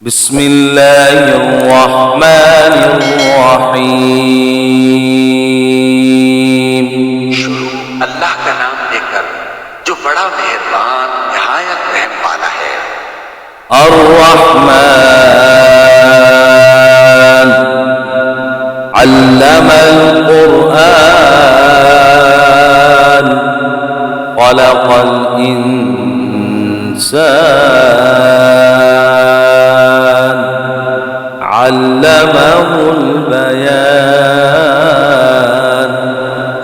बिस्मिल्लाहिर्रहमानिर्रहीम। शुरू अल्लाह का नाम लेकर जो बड़ा मेहरबान निहायत रहम वाला है। अर्रहमान अल्लमल कुरआन खलक़ल इंसान अल्लमहुल बयान।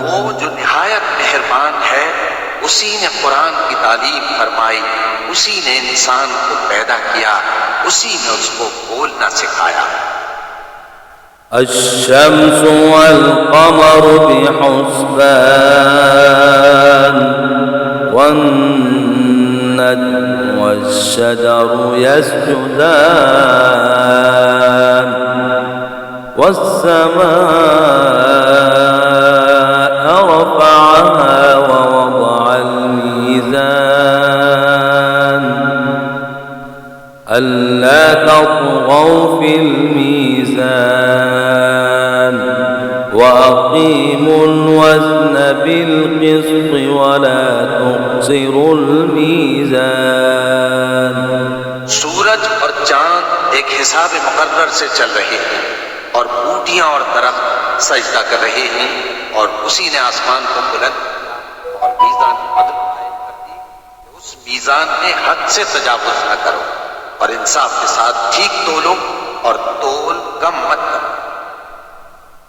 वो जो निहायत मेहरबान है, उसी ने कुरान की तालीम फरमाई, उसी ने इंसान को पैदा किया, उसी ने उसको बोलना सिखाया। अश्शम्सु वल क़मरु बिहुस्बान वन्नज्मु वश्शजरु यस्जुदान वस्समाअ रफ़अहा ववضअल मीज़ान अल्ला तत्गौ फिल मीज़ान वअक़ीमुल वज़्न बिल क़िस्ति वला तुख़्सिरुल मीज़ान। सूरज और चांद एक हिसाब मुकर्रर से चल रहे हैं और बूटियां और दरख्त सजदा कर रहे हैं, और उसी ने आसमान को बुलंद और मीज़ान अदल कायम कर दी कि उस मीज़ान में हद से तजावुज़ न करो और इंसाफ के साथ ठीक तोलो और तोल कम मत करो।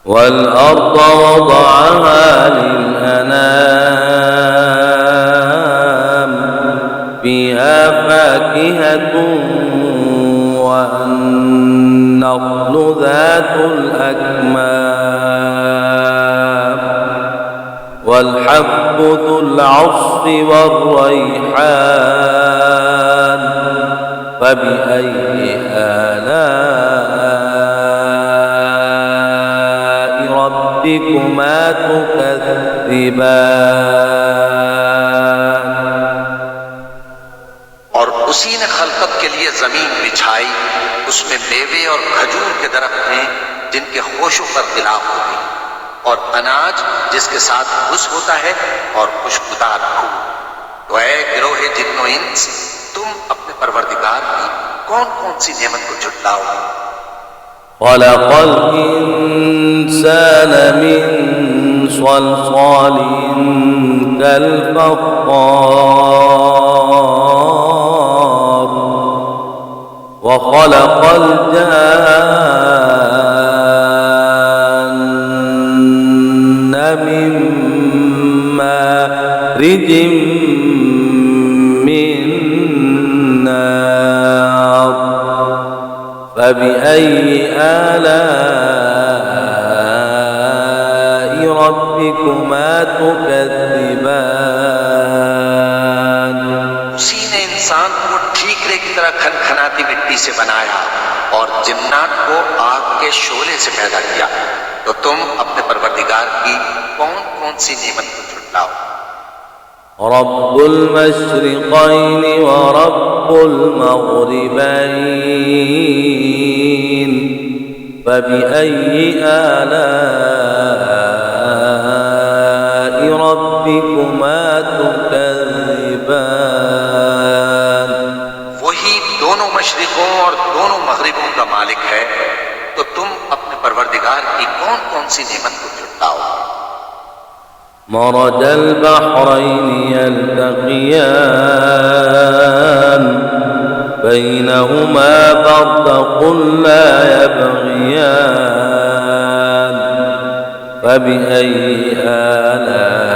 वल अर्द वदअहा लिल अनाम फ़ीहा फ़ाकिहतुन वन्नख़्लु ज़ातुल अक्माम वल्हब्बु ज़ुल अस्फ़ि वर्रैहान फ़बिअय्यि आलाइ रब्बिकुमा तुकज़्ज़िबान। और उसी ने खलकत के लिए जमीन बिछाई, उसमें मेवे और खजूर के दरख्त हैं जिनके खोशों पर गिलाफ होते हैं, और अनाज जिसके साथ घुस होता है, और खुशबूदार फूल। तो ऐ गिरोहे जिन्नो इंस, तुम अपने परवरदिगार की कौन कौन सी नेमत को झुटलाओगे। खलक़ल इंसान मिन सलसालिन कल फ़ख़्ख़ार व खलक़ल जान्न मिन मारिजिम मिन नार फ़बिअय्यि आलाइ रब्बिकुमा तुकज़्ज़िबान। उसी ने इंसान को ठीकरे की तरह खनखनाती मिट्टी से बनाया और जिन्नात को आग के शोले से पैदा किया। तो तुम अपने परवरदिगार की कौन कौन सी नेमत को झुटलाओ। रब्बुल मशरिक़ैनि व रब्बुल मग़रिबैन फ़बिअय्यि आलाइ रब्बिकुमा तुकज़्ज़िबान। वही दोनों मशरिकों और दोनों मगरिबों का मालिक है, तो तुम अपने परवरदिगार की कौन कौन सी नेमत को झुटलाओ। मरजल बहरैनि यल्तक़ियान बैनहुमा बरज़ख़ुन ला यबग़ियान फ़बिअय्यि आलाइ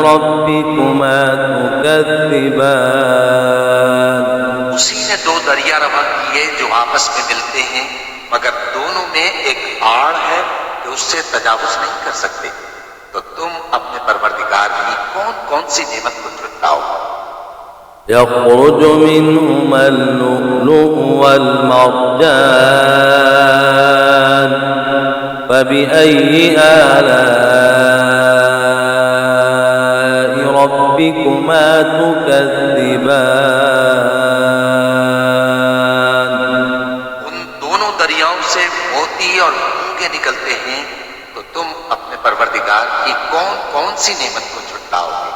रब्बिकुमा तुकज़्ज़िबान। उसी ने दो दरिया रवा किए जो आपस में मिलते हैं, मगर दोनों में एक आड़ है कि उससे तजावुज नहीं कर सकते। तो तुम अपने परवरदिगार की कौन कौन सी नेमत को झुटलाओ। यख़रुजु मिनहुमल लुअ्लुअु वल मरजान फ़बिअय्यि आलाइ रब्बिकुमा तुकज़्ज़िबान। दरियाओं से मोती और मूंगे निकलते हैं, तो तुम अपने परवरदिगार की कौन कौन सी नेमत को झुटलाओगे।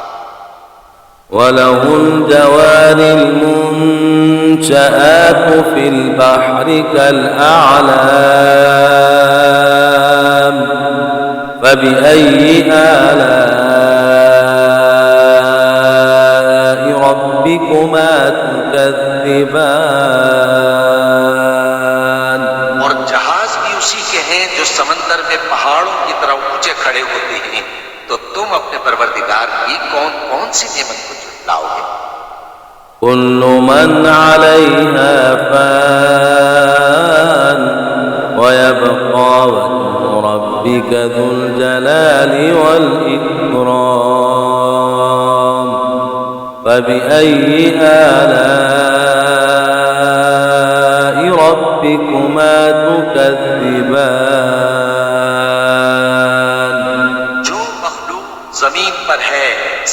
وله الجوار المنشآت في البحر كالأعلام فبأي آلاء ربكما تكذبان। और जहाज भी उसी के हैं जो समंदर में पहाड़ों की तरह ऊंचे खड़े होते हैं, तो तुम अपने परवरदिगार की कौन कौन सी नेमत को झुटलाओगे। كل من عليها فان ويبقى وجه ربك ذو الجلال والإكرام فبأي آلاء ربكما تكذبان। जो मखलूक जमीन पर है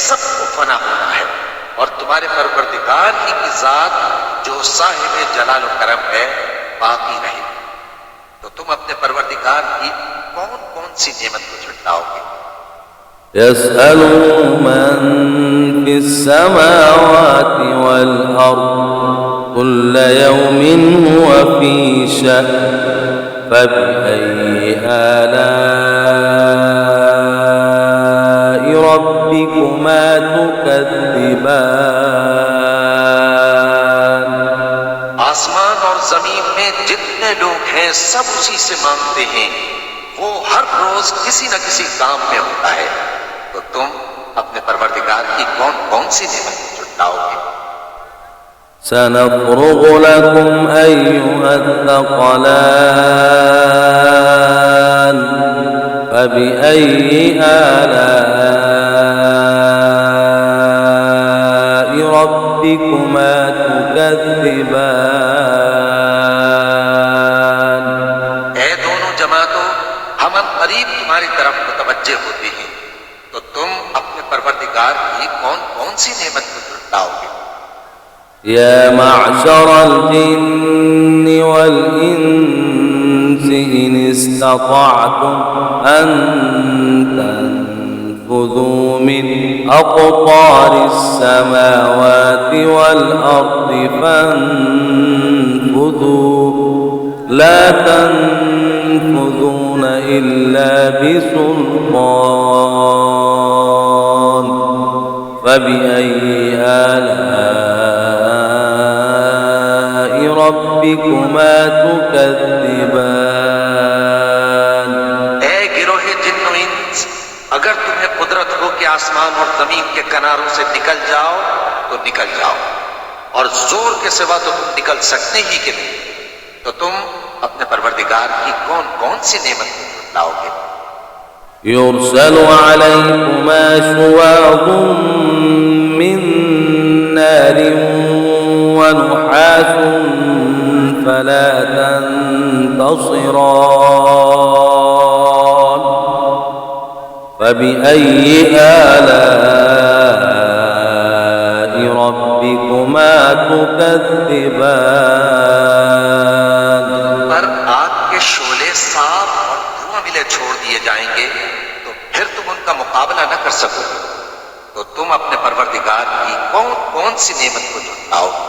सबको फना होना है, और तुम्हारे परवरदिगार ही की जात जो साहिब जलाल और करम है बाकी रहे, तो तुम अपने परवरदिगार की कौन कौन सी नेमत को झुटलाओगे। يسأله من في السماوات والأرض كل يوم هو في شأن فبأي آلاء ربكما تكذبان। आसमान और जमीन में जितने लोग हैं सब उसी से मांगते हैं, वो हर रोज किसी न किसी काम में होता है, तो तुम अपने परवरदिगार की कौन कौन सी नेमत को झुटलाओगे। سنفرغ لكم أيها الثقلان فبأي آلاء ربكما تكذبان। ऐ दोनों जमातों, हम करीब तुम्हारी तरफ मुतवज्जे होते हैं, तो तुम अपने परवरदिगार की कौन कौन सी नेमत को झुटलाओगे। يا معشر الجن والإنس إن استطعتم أن تنفذوا من أقطار السماوات والأرض فانفذوا لا تنفذون إلا بسلطان فبأي آلاء ربكما تكذبان। ऐ गिरोहे जिन्नो इंस, अगर तुम्हें कुदरत हो कि आसमान और जमीन के किनारों से निकल जाओ तो निकल जाओ, और जोर के सिवा तो तुम निकल सकते ही कि नहीं, तो तुम अपने परवरदिगार की कौन कौन सी नेमत को झुटलाओगे। يرسل عليكما شواظ من نار ونحاس فلا تنتصران فبأي آلاء ربكما تكذبان। पर आग के शोले साफ और धुआं मिले छोड़ दिए जाएंगे, तो फिर तुम उनका मुकाबला न कर सकोगे, तो तुम अपने परवरदिगार की कौन कौन सी नेमत को झुटलाओगे।